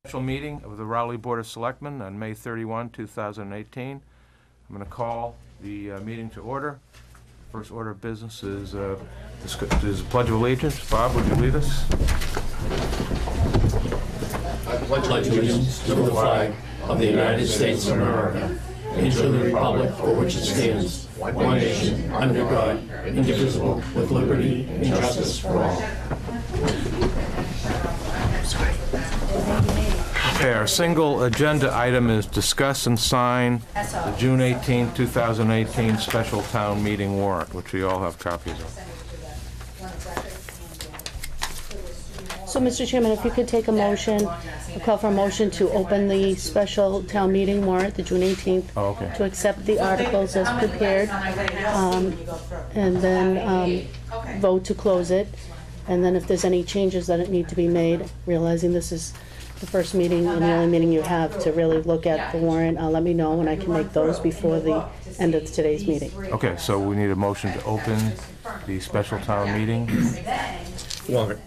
Special meeting of the Rowley Board of Selectmen on May 31, 2018. I'm going to call the meeting to order. First order of business is the Pledge of Allegiance. Bob, would you lead us? I pledge allegiance to the flag of the United States of America and to the republic for which it stands, one nation, under God, indivisible, with liberty and justice for all. Okay, our single agenda item is discuss and sign the June 18, 2018 special town meeting warrant, which we all have copies of. So, Mr. Chairman, if you could take a motion, a call for a motion to open the special town meeting warrant, the June 18th, to accept the articles as prepared, and then vote to close it. And then if there's any changes that need to be made, realizing this is the first meeting and the only meeting you have to really look at the warrant, let me know and I can make those before the end of today's meeting. Okay, so we need a motion to open the special town meeting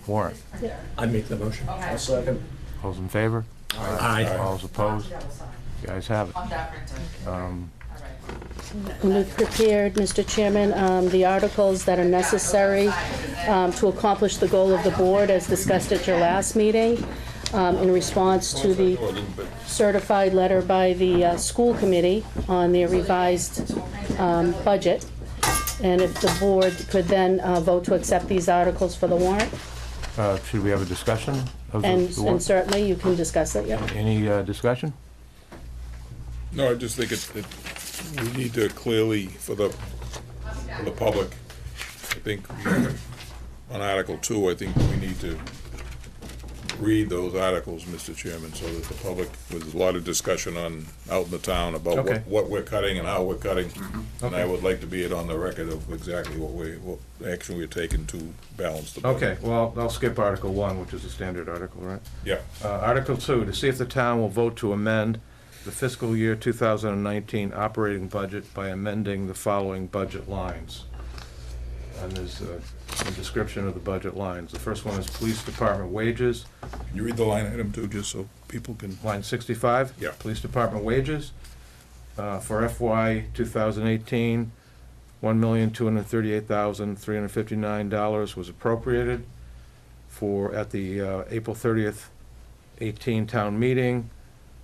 warrant. Yeah. I make the motion. I'll second. All's in favor? Aye. All's opposed? You guys have it. We've prepared, Mr. Chairman, the articles that are necessary to accomplish the goal of the board as discussed at your last meeting. In response to the certified letter by the school committee on their revised budget. And if the board could then vote to accept these articles for the warrant. Should we have a discussion of the And warrant? certainly you can discuss it, yeah. Any discussion? No, I just think we need to clearly, for the public, I think on Article 2, I think we need to read those articles, Mr. Chairman, so that the public, there's a lot of discussion out in the town about Okay. what we're cutting and how we're cutting. And I Okay. would like to be it on the record of exactly what action we're taking to balance the budget. Okay, well, I'll skip Article 1, which is a standard article, right? Yeah. Article 2, to see if the town will vote to amend the fiscal year 2019 operating budget by amending the following budget lines. And there's a description of the budget lines. The first one is Police Department wages, Can you read the line item too, just so people can? line 65. Yeah. Police Department wages for FY 2018, $1,238,359 was appropriated at the April 30th 18 town meeting.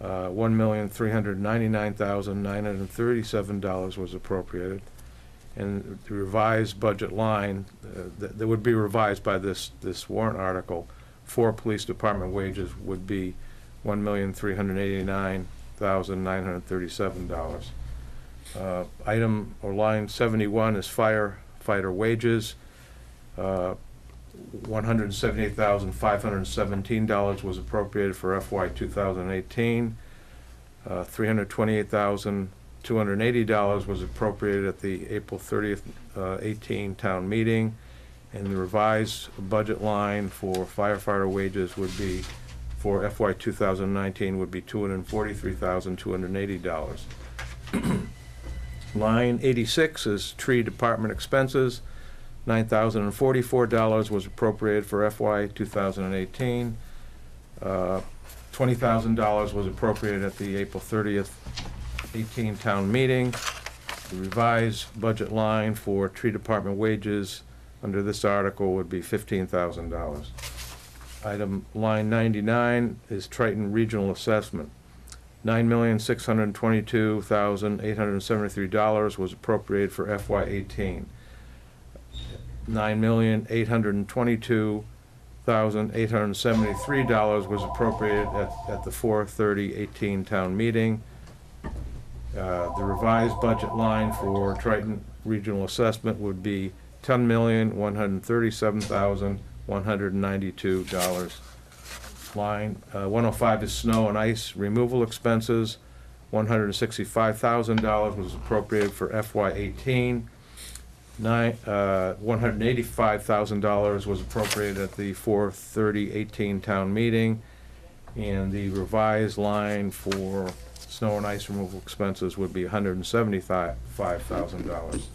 $1,399,937 was appropriated. And the revised budget line that would be revised by this warrant article for police department wages would be $1,389,937. Item or line 71 is firefighter wages. $178,517 was appropriated for FY 2018. $328,280 was appropriated at the April 30th 18 town meeting, and the revised budget line for firefighter wages would be for FY 2019 would be $243,280. Line 86 is tree department expenses. $9,044 was appropriated for FY 2018. $20,000 was appropriated at the April 30th 18 town meeting. The revised budget line for tree department wages under this article would be $15,000. Item line 99 is Triton Regional Assessment. $9,622,873 was appropriated for FY 18. $9,822,873 was appropriated at the 4/30/18 town meeting. The revised budget line for Triton Regional Assessment would be $10,137,192. Line 105 is snow and ice removal expenses. $165,000 was appropriated for FY 18. $185,000 was appropriated at the 4/30/18 town meeting, and the revised line for snow and ice removal expenses would be $175,000.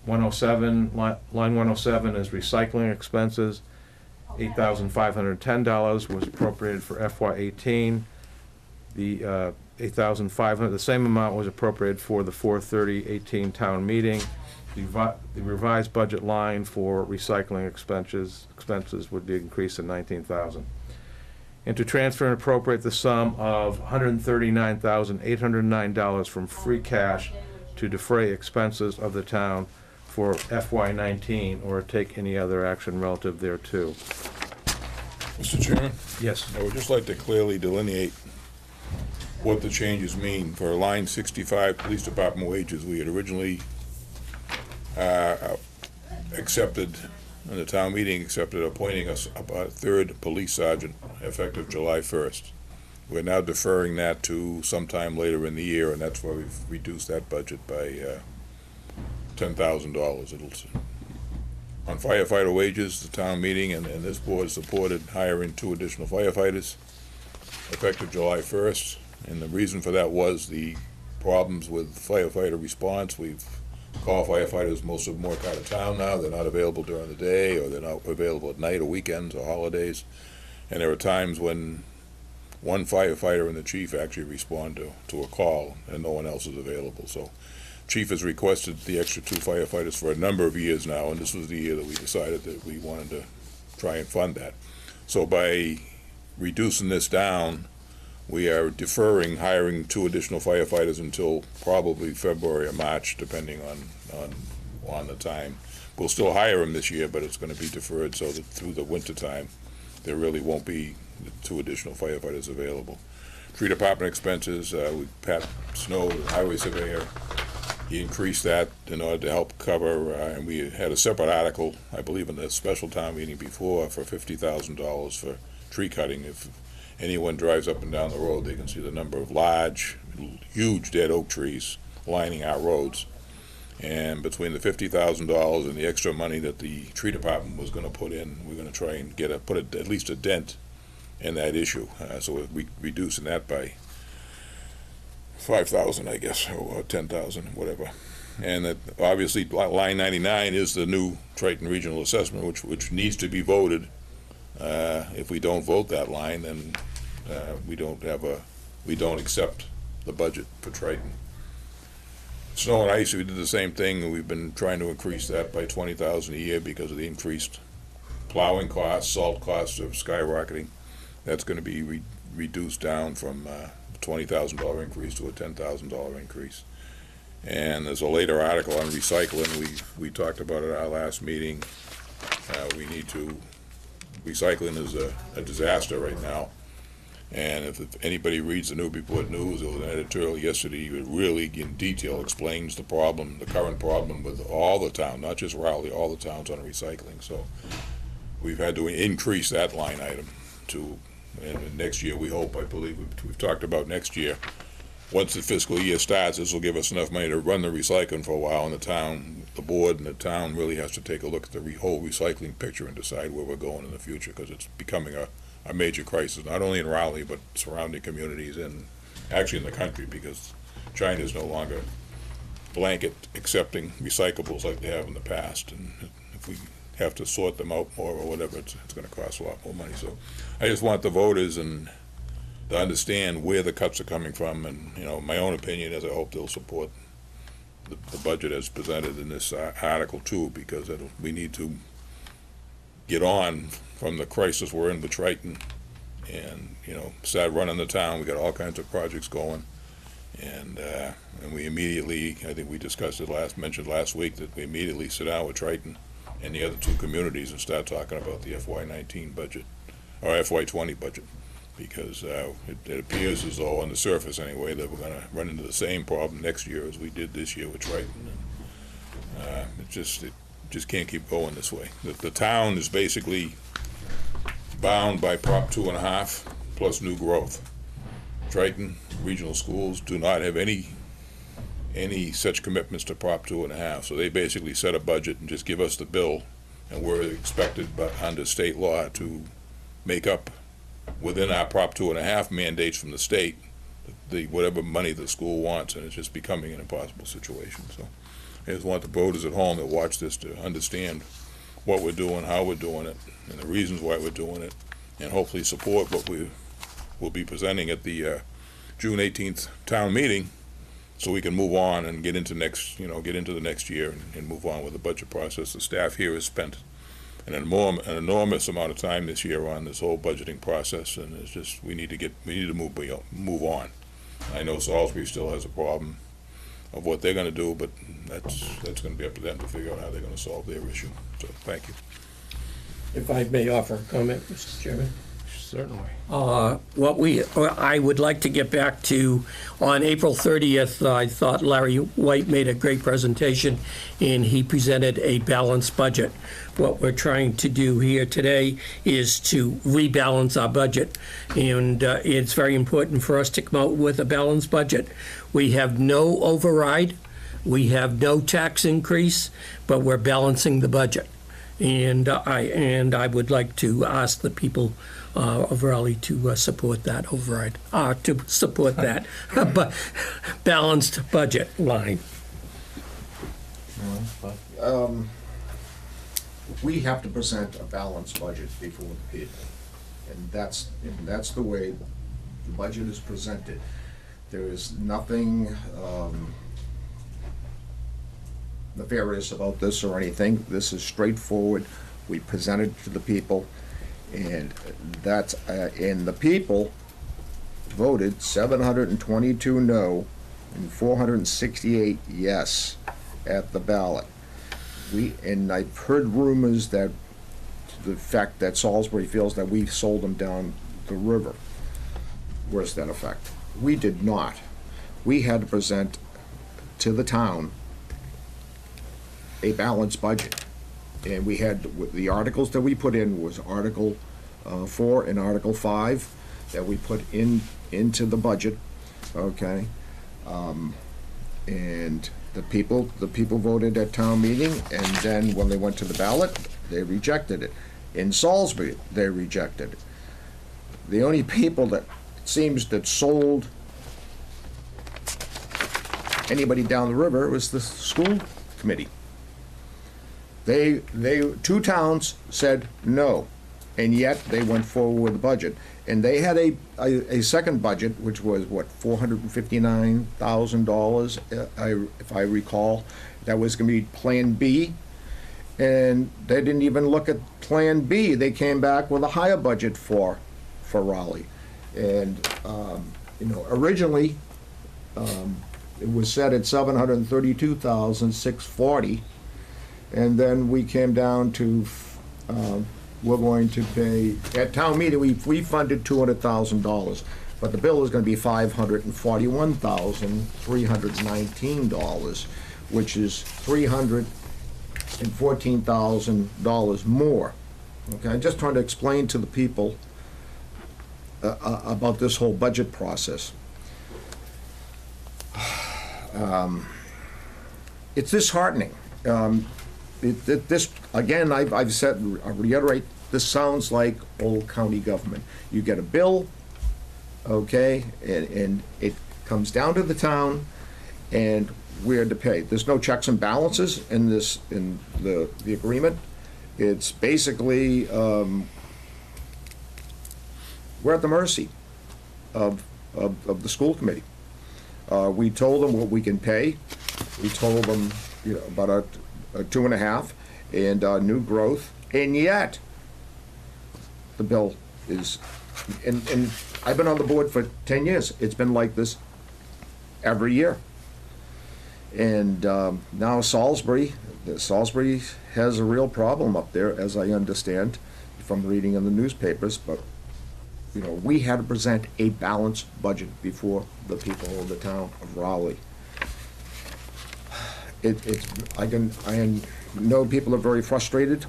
107, line 107 is recycling expenses. $8,510 was appropriated for FY18. The 8,500, the same amount was appropriated for the 4/30/18 town meeting. The revised budget line for recycling expenses would be increased to 19,000. And to transfer and appropriate the sum of $139,809 from free cash to defray expenses of the town for FY19, or take any other action relative thereto. Mr. Chairman? Yes. I would just like to clearly delineate what the changes mean. For line 65, Police Department wages, we had originally accepted, in the town meeting, accepted appointing us a third police sergeant effective July 1st. We're now deferring that to sometime later in the year, and that's why we've reduced that budget by $10,000. On firefighter wages, the town meeting and this board supported hiring 2 additional firefighters effective July 1st. And the reason for that was the problems with firefighter response. We've called firefighters, most of them work out of town now. They're not available during the day, or they're not available at night or weekends or holidays. And there are times when one firefighter and the chief actually respond to a call and no one else is available. So chief has requested the extra 2 firefighters for a number of years now, and this was the year that we decided that we wanted to try and fund that. So by reducing this down, we are deferring hiring 2 additional firefighters until probably February or March, depending on the time. We'll still hire them this year, but it's going to be deferred so that through the winter time, there really won't be 2 additional firefighters available. Tree department expenses, Pat Snow, the highway surveyor, he increased that in order to help cover, and we had a separate article, I believe in the special town meeting before, for $50,000 for tree cutting. If anyone drives up and down the road, they can see the number of large, huge dead oak trees lining our roads. And between the $50,000 and the extra money that the tree department was going to put in, we're going to try and put at least a dent in that issue. So we're reducing that by 5,000, I guess, or 10,000, whatever. And that obviously line 99 is the new Triton Regional Assessment, which needs to be voted. If we don't vote that line, then we don't accept the budget for Triton. Snow and ice, we did the same thing, and we've been trying to increase that by 20,000 a year because of the increased plowing costs. Salt costs are skyrocketing. That's going to be reduced down from a $20,000 increase to a $10,000 increase. And there's a later article on recycling. We talked about it at our last meeting. Recycling is a disaster right now. And if anybody reads the Newburyport News, there was an editorial yesterday that really in detail explains the problem, the current problem with all the towns, not just Raleigh, all the towns on recycling. So we've had to increase that line item and next year we hope, I believe, we've talked about next year. Once the fiscal year starts, this will give us enough money to run the recycling for a while, and the board and the town really has to take a look at the whole recycling picture and decide where we're going in the future, because it's becoming a major crisis, not only in Raleigh, but surrounding communities and actually in the country, because China is no longer blanket accepting recyclables like they have in the past. And if we have to sort them out more or whatever, it's going to cost a lot more money. So I just want the voters to understand where the cuts are coming from. And, my own opinion is I hope they'll support the budget as presented in this Article 2, because we need to get on from the crisis we're in with Triton and, start running the town. We got all kinds of projects going. And we immediately, I think we mentioned last week, that we immediately sit down with Triton and the other 2 communities and start talking about the FY19 budget, or FY20 budget, because it appears as though, on the surface anyway, that we're going to run into the same problem next year as we did this year with Triton. And, it just can't keep going this way. The town is basically bound by Prop 2.5 plus new growth. Triton regional schools do not have any such commitments to Prop 2.5, so they basically set a budget and just give us the bill, and we're expected under state law to make up within our Prop 2.5 mandates from the state whatever money the school wants, and it's just becoming an impossible situation. So I just want the voters at home that watch this to understand what we're doing, how we're doing it, and the reasons why we're doing it, and hopefully support what we will be presenting at the June 18th town meeting, so we can move on and get into get into the next year and move on with the budget process. The staff here has spent an enormous amount of time this year on this whole budgeting process, and it's just, we need to move on. I know Salisbury still has a problem of what they're gonna do, but that's gonna be up to them to figure out how they're gonna solve their issue. So, thank you. If I may offer a comment, Mr. Chairman. Certainly. I would like to get back to, on April 30th, I thought Larry White made a great presentation, and he presented a balanced budget. What we're trying to do here today is to rebalance our budget, and it's very important for us to come out with a balanced budget. We have no override, we have no tax increase, but we're balancing the budget. And I would like to ask the people of Raleigh to support that override, to support that balanced budget line. We have to present a balanced budget before the people, and that's the way the budget is presented. There is nothing nefarious about this or anything. This is straightforward. We present it to the people, and that's and the people voted 722 no and 468 yes at the ballot. And I've heard rumors that the fact that Salisbury feels that we sold them down the river. Where's that effect? We did not. We had to present to the town a balanced budget. And we had, the articles that we put in was Article 4 and Article 5 that we put into the budget, okay? And the people voted at town meeting, and then when they went to the ballot, they rejected it. In Salisbury, they rejected it. The only people that it seems that sold anybody down the river was the school committee. They two towns said no, and yet they went forward with the budget. And they had a second budget, which was what, $459,000, if I recall. That was going to be Plan B, and they didn't even look at Plan B. They came back with a higher budget for Raleigh, and originally it was set at $732,640. And then we came down to, we're going to pay, at town meeting, we funded $200,000, but the bill is going to be $541,319, which is $314,000 more. Okay, I'm just trying to explain to the people about this whole budget process. It's disheartening. This, again, I've said, I reiterate, this sounds like old county government. You get a bill, okay, and it comes down to the town, and we're to pay. There's no checks and balances in the agreement. It's basically, we're at the mercy of the school committee. We told them what we can pay. We told them, about a 2.5 and new growth, and yet the bill is, and I've been on the board for 10 years. It's been like this every year. And now Salisbury has a real problem up there, as I understand from reading in the newspapers. But we had to present a balanced budget before the people of the town of Raleigh. I know people are very frustrated,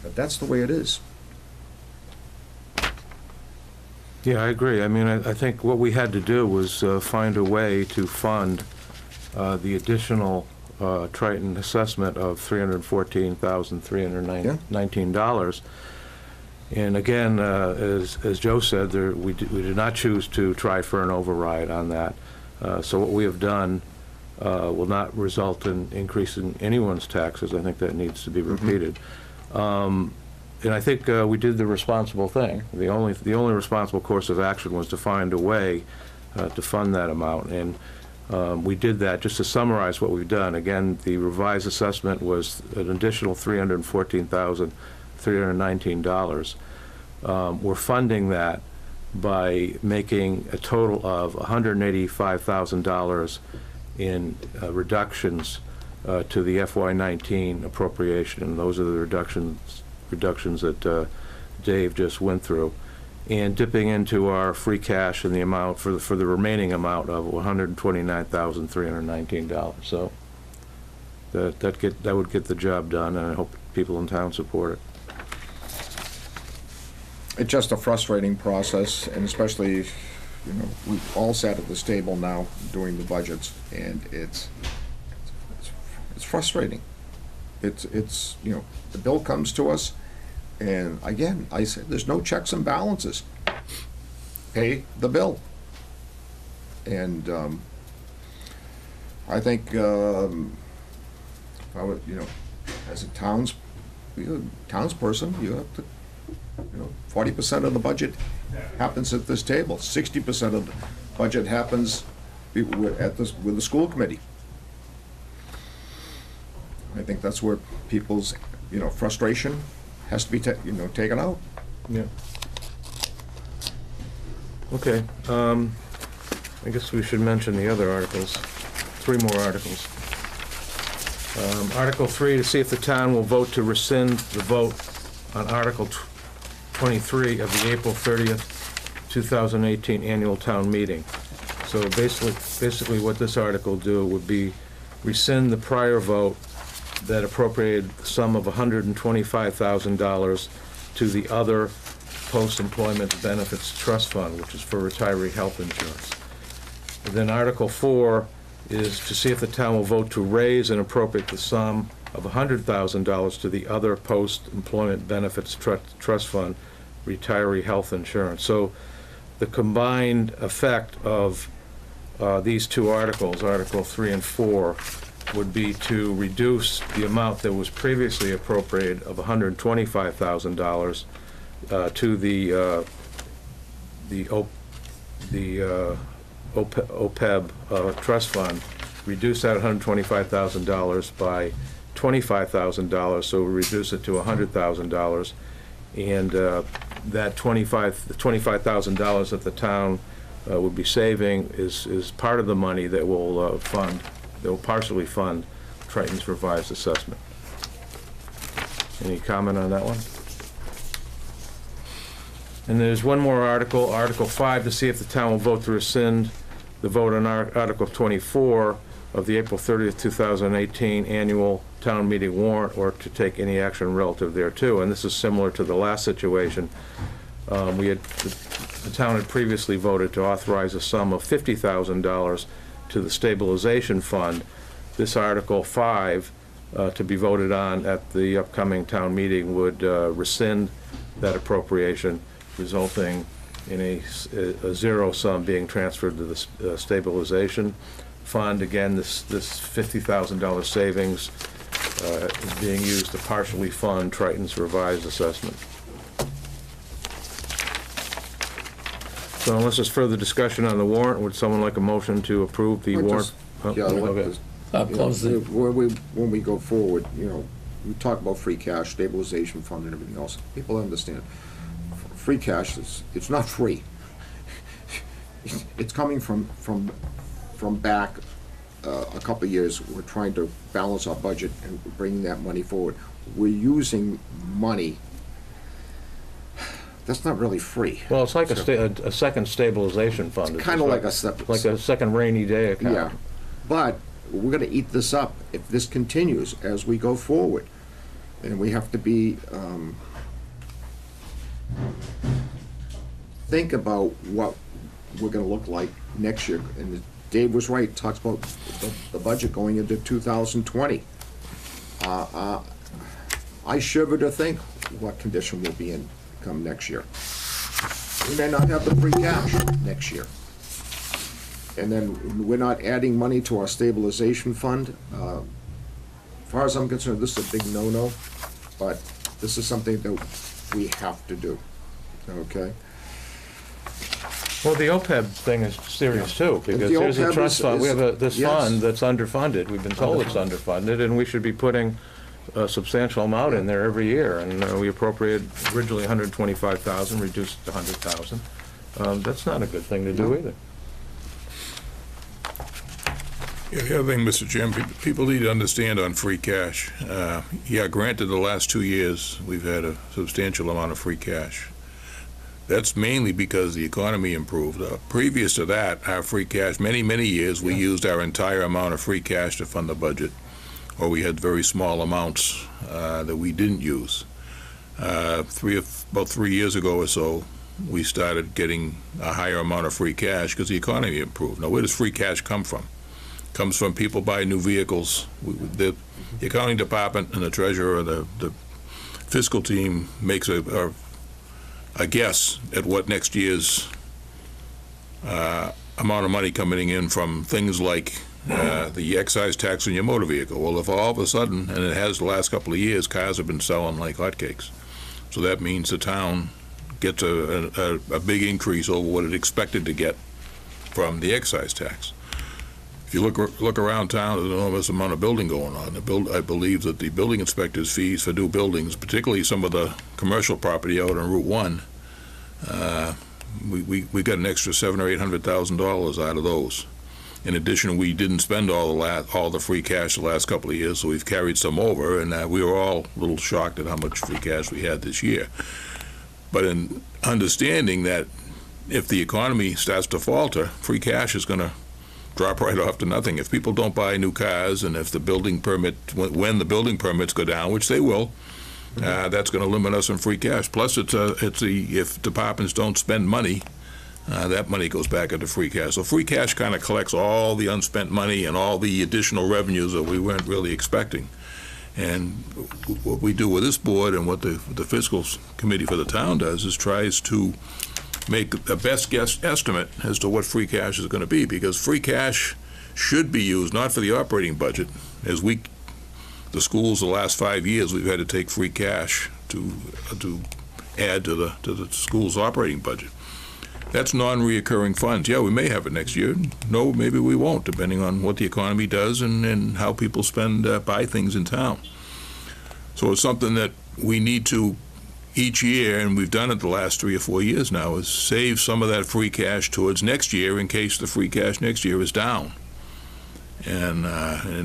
but that's the way it is. Yeah, I agree. I mean, I think what we had to do was find a way to fund the additional Triton assessment of $314,319. And again, as Joe said, we did not choose to try for an override on that. So what we have done will not result in increasing anyone's taxes. I think that needs to be repeated. And I think we did the responsible thing. The only responsible course of action was to find a way to fund that amount, and we did that. Just to summarize what we've done, again, the revised assessment was an additional $314,319. We're funding that by making a total of $185,000 in reductions to the FY19 appropriation, and those are the reductions that Dave just went through, and dipping into our free cash in the amount for the remaining amount of $129,319. So that would get the job done, and I hope people in town support it. It's just a frustrating process, and especially, you know, we've all sat at this table now doing the budgets, and it's frustrating. It's you know, the bill comes to us, and again, I said, there's no checks and balances. Pay the bill. And I think I would, you know, as a townsperson, you have to, you know, 40% of the budget happens at this table. 60% of the budget happens with the school committee. I think that's where people's, you know, frustration has to be, taken out. Yeah. Okay. I guess we should mention the other articles. 3 more articles. Article 3, to see if the town will vote to rescind the vote on Article 23 of the April 30th, 2018 annual town meeting. So basically what this article do would be rescind the prior vote that appropriated the sum of $125,000 to the other post-employment benefits trust fund, which is for retiree health insurance. And then Article 4 is to see if the town will vote to raise and appropriate the sum of $100,000 to the other post-employment benefits trust fund, retiree health insurance. So the combined effect of these 2 articles, Article 3 and 4, would be to reduce the amount that was previously appropriated of $125,000 to the OPEB trust fund, reduce that $125,000 by $25,000, so we reduce it to $100,000, and that $25,000 that the town would be saving is part of the money that will partially fund Triton's revised assessment. Any comment on that one? And there's one more article, Article 5, to see if the town will vote to rescind the vote on Article 24 of the April 30th, 2018 annual town meeting warrant, or to take any action relative thereto. And this is similar to the last situation. The town had previously voted to authorize a sum of $50,000 to the stabilization fund. This Article 5, to be voted on at the upcoming town meeting, would rescind that appropriation, resulting in a zero sum being transferred to the stabilization fund. Again, this $50,000 savings is being used to partially fund Triton's revised assessment. So unless there's further discussion on the warrant, would someone like a motion to approve the warrant? Yeah, Okay. Close the, when we go forward, you know, we talk about free cash, stabilization fund, and everything else. People understand, free cash it's not free. It's coming from back a couple of years. We're trying to balance our budget and bringing that money forward. We're using money that's not really free. Well, it's like a second stabilization fund. It's kind of like a second rainy day account. Yeah, but we're going to eat this up if this continues as we go forward, and we have to be think about what we're going to look like next year. And Dave was right. Talks about the budget going into 2020. I shiver to think what condition we'll be in come next year. We may not have the free cash next year. And then we're not adding money to our stabilization fund. As far as I'm concerned, this is a big no-no, but this is something that we have to do, okay? Well, the OPEB thing is serious too, because the there's a OPEB trust fund, we have this yes. fund that's underfunded, we've been told it's underfunded, and we should be putting a substantial amount in there every year, and we appropriated originally 125,000, reduced to 100,000. That's not a good thing to do either. Yeah, the other thing, Mr. Chairman, people need to understand on free cash. Yeah, granted, the last 2 years, we've had a substantial amount of free cash. That's mainly because the economy improved. Previous to that, our free cash, many, many years, we used our entire amount of free cash to fund the budget, or we had very small amounts that we didn't use. About 3 years ago or so, we started getting a higher amount of free cash because the economy improved. Now, where does free cash come from? It comes from people buying new vehicles. The accounting department and the treasurer, the fiscal team makes a guess at what next year's amount of money coming in from things like the excise tax on your motor vehicle. Well, if all of a sudden, and it has the last couple of years, cars have been selling like hotcakes. So that means the town gets a big increase over what it expected to get from the excise tax. If you look around town, there's an enormous amount of building going on. I believe that the building inspector's fees for new buildings, particularly some of the commercial property out on Route 1, we got an extra $700,000 or $800,000 out of those. In addition, we didn't spend all the free cash the last couple of years, so we've carried some over, and we were all a little shocked at how much free cash we had this year. But in understanding that if the economy starts to falter, free cash is going to drop right off to nothing. If people don't buy new cars, and if the building permit, when the building permits go down, which they will, that's going to limit us on free cash. Plus, if departments don't spend money, that money goes back into free cash. So free cash kind of collects all the unspent money and all the additional revenues that we weren't really expecting. And what we do with this board and what the fiscal committee for the town does is tries to make a best guess estimate as to what free cash is going to be, because free cash should be used not for the operating budget. As the schools the last 5 years, we've had to take free cash to add to the school's operating budget. That's non-reoccurring funds. Yeah, we may have it next year. No, maybe we won't, depending on what the economy does and how people buy things in town. So it's something that we need to each year, and we've done it the last 3 or 4 years now, is save some of that free cash towards next year in case the free cash next year is down. And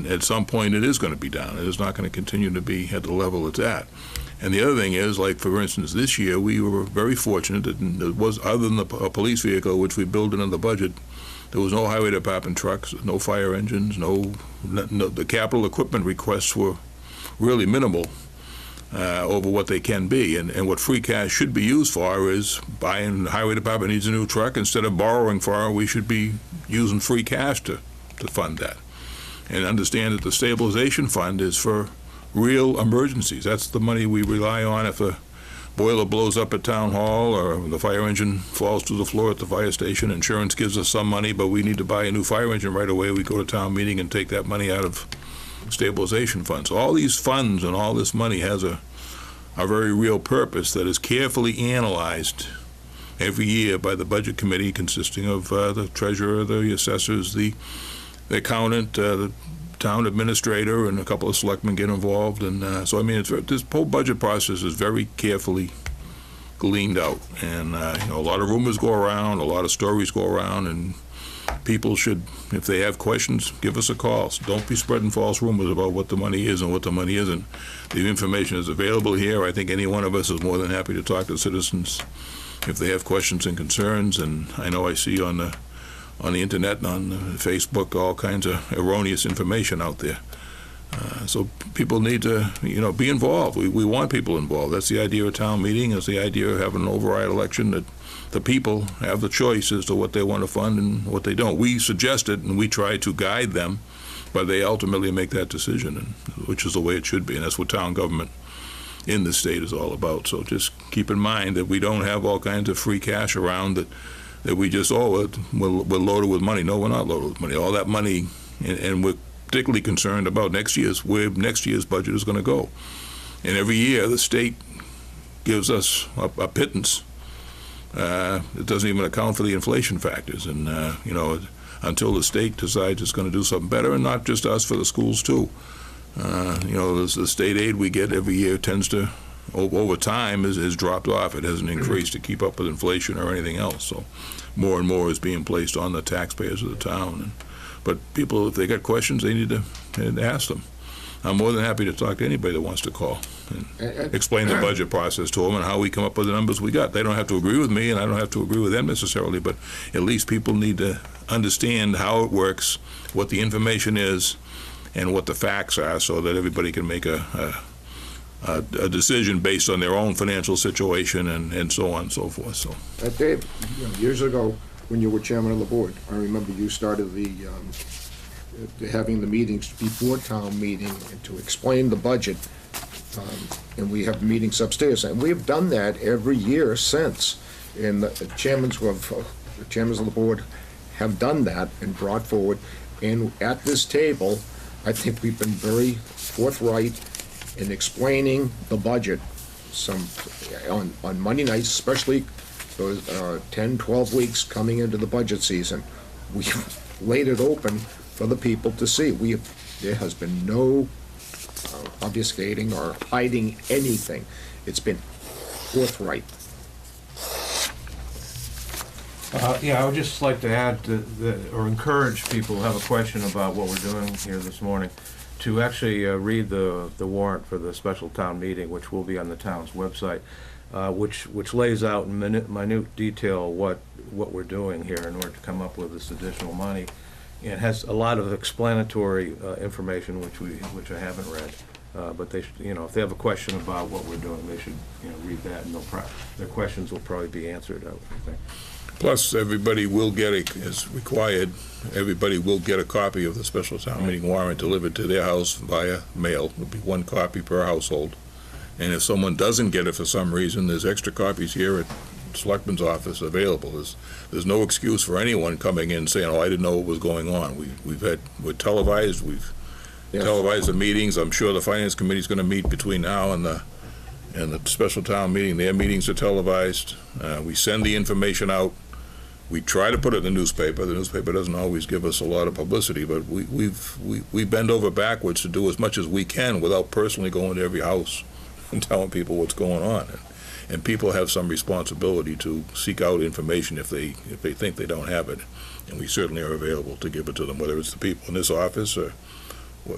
at some point it is going to be down. It is not going to continue to be at the level it's at. And the other thing is, like for instance, this year we were very fortunate that there was, other than a police vehicle, which we built into the budget, there was no highway department trucks, no fire engines, no the capital equipment requests were really minimal over what they can be. And what free cash should be used for is buying, the highway department needs a new truck. Instead of borrowing for it, we should be using free cash to fund that. And understand that the stabilization fund is for real emergencies. That's the money we rely on if a boiler blows up at town hall or the fire engine falls to the floor at the fire station. Insurance gives us some money, but we need to buy a new fire engine right away. We go to town meeting and take that money out of stabilization funds. So all these funds and all this money has a very real purpose that is carefully analyzed every year by the budget committee, consisting of the treasurer, the assessors, the accountant, the town administrator, and a couple of selectmen get involved. And so I mean, this whole budget process is very carefully gleaned out. And a lot of rumors go around, a lot of stories go around, and people should, if they have questions, give us a call. So don't be spreading false rumors about what the money is and what the money isn't. The information is available here. I think any one of us is more than happy to talk to citizens if they have questions and concerns. And I know I see on the internet and on Facebook all kinds of erroneous information out there. So people need to, be involved. We want people involved. That's the idea of town meeting. That's the idea of having an override election, that the people have the choice as to what they want to fund and what they don't. We suggest it and we try to guide them, but they ultimately make that decision, which is the way it should be. And that's what town government in the state is all about. So just keep in mind that we don't have all kinds of free cash around that that we just, we're loaded with money. No, we're not loaded with money. All that money, and we're particularly concerned about where next year's budget is going to go. And every year, the state gives us a pittance. It doesn't even account for the inflation factors. And, until the state decides it's going to do something better, and not just us, for the schools too. The state aid we get every year tends to, over time, has dropped off. It hasn't increased to keep up with inflation or anything else. So more and more is being placed on the taxpayers of the town. But people, if they got questions, they need to ask them. I'm more than happy to talk to anybody that wants to call and explain the budget process to them and how we come up with the numbers we got. They don't have to agree with me, and I don't have to agree with them necessarily, but at least people need to understand how it works, what the information is, and what the facts are, so that everybody can make a decision based on their own financial situation and so on and so forth. So, Dave, years ago, when you were chairman of the board, I remember you started having the meetings before town meeting and to explain the budget, and we have meetings upstairs, and we have done that every year since. And the chairmans of the board have done that and brought forward. And at this table, I think we've been very forthright in explaining the budget. On Monday nights, especially those 10, 12 weeks coming into the budget season, we've laid it open for the people to see. There has been no obfuscating or hiding anything. It's been forthright. I would just like to add or encourage people who have a question about what we're doing here this morning to actually read the warrant for the special town meeting, which will be on the town's website, which lays out in minute detail what we're doing here in order to come up with this additional money. It has a lot of explanatory information which I haven't read, but they should, if they have a question about what we're doing, they should read that, and their questions will probably be answered, I think. plus, everybody will get as required, everybody will get a copy of the special town meeting warrant delivered to their house via mail. It'll be one copy per household. And if someone doesn't get it for some reason, there's extra copies here at Selectmen's office available. There's no excuse for anyone coming in saying, I didn't know what was going on. We're televised, televised the meetings. I'm sure the Finance Committee's going to meet between now and the special town meeting. Their meetings are televised. We send the information out. We try to put it in the newspaper. The newspaper doesn't always give us a lot of publicity, but we bend over backwards to do as much as we can without personally going to every house and telling people what's going on. And people have some responsibility to seek out information if they think they don't have it. And we certainly are available to give it to them, whether it's the people in this office or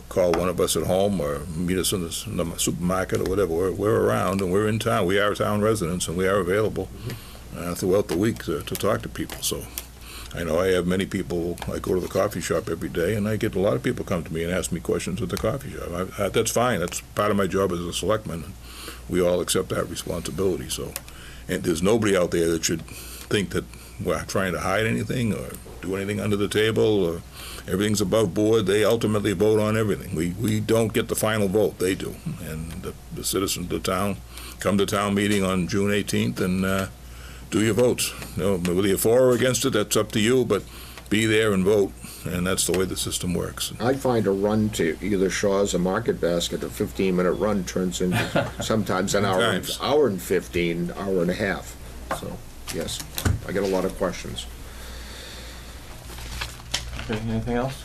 call one of us at home or meet us in the supermarket or whatever. We're around and we're in town. We are town residents and we are available throughout the week to talk to people. So I know I have many people. I go to the coffee shop every day, and I get a lot of people come to me and ask me questions at the coffee shop. That's fine. That's part of my job as a selectman. We all accept that responsibility. So, and there's nobody out there that should think that we're trying to hide anything or do anything under the table or everything's above board. They ultimately vote on everything. We don't get the final vote. They do. And the citizens of the town come to town meeting on June 18th and do your votes. Whether you're for or against it, that's up to you, but be there and vote, and that's the way the system works. I find a run to either Shaw's or Market Basket, a 15-minute run turns into sometimes an hour and 15, hour and a half. So, yes, I get a lot of questions. Okay, anything else?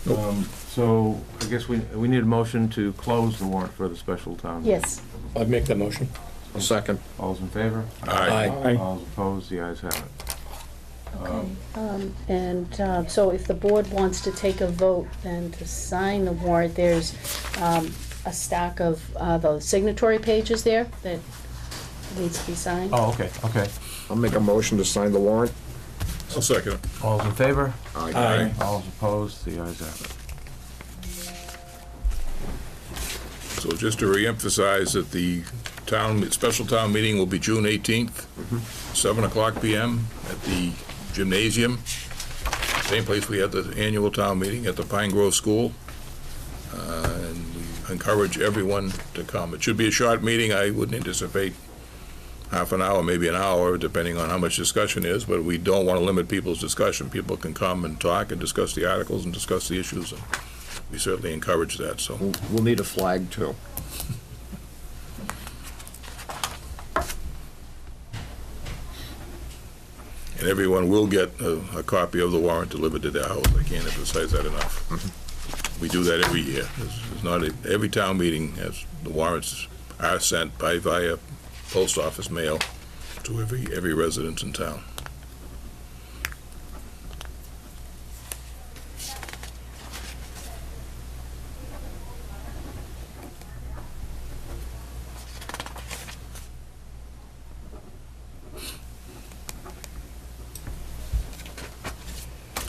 Nope. So I guess we need a motion to close the warrant for the special town meeting. Yes. I'd make that motion. A second. All's in favor? Aye. All's opposed? The ayes have it. So if the board wants to take a vote then to sign the warrant, there's a stack of the signatory pages there that needs to be signed. Oh, okay. I'll make a motion to sign the warrant. I'll second it. All's in favor? Aye. All's opposed? The ayes have it. So just to reemphasize that the special town meeting will be June 18th, 7:00 p.m. at the gymnasium, same place we had the annual town meeting at the Pine Grove School. And we encourage everyone to come. It should be a short meeting. I wouldn't anticipate half an hour, maybe an hour, depending on how much discussion is, but we don't want to limit people's discussion. People can come and talk and discuss the articles and discuss the issues, and we certainly encourage that, so. We'll need a flag too. And everyone will get a copy of the warrant delivered to their house. I can't emphasize that enough. We do that every year. It's not, every town meeting has, the warrants are sent via post office mail to every resident in town.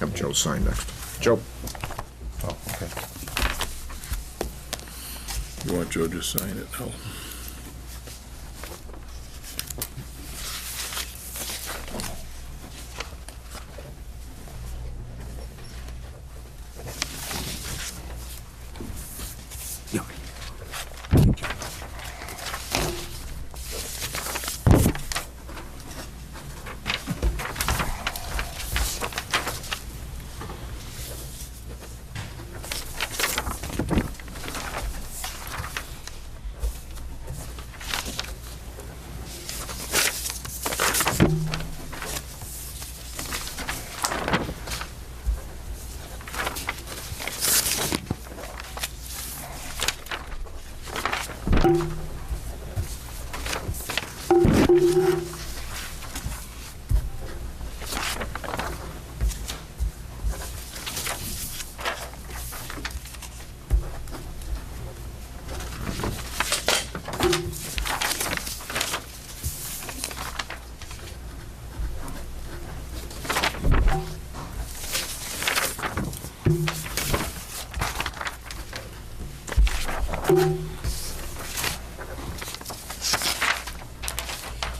Have Joe sign next. Joe? Oh, okay. You want Joe to sign it? No. Yeah.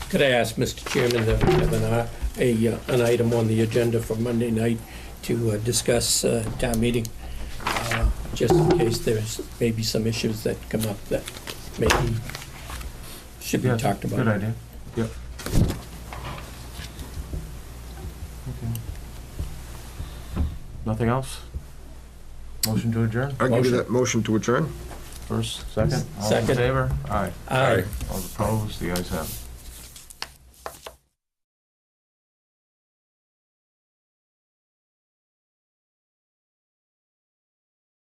Could I ask, Mr. Chairman, that we have an item on the agenda for Monday night to discuss town meeting, just in case there's maybe some issues that come up that maybe should be Yes, talked about? Good idea. Yep. Okay. Nothing else? Motion to adjourn? I'll give you Motion. that motion to adjourn. First, second? All in Second. favor? Aye. Aye. All opposed? The ayes have it.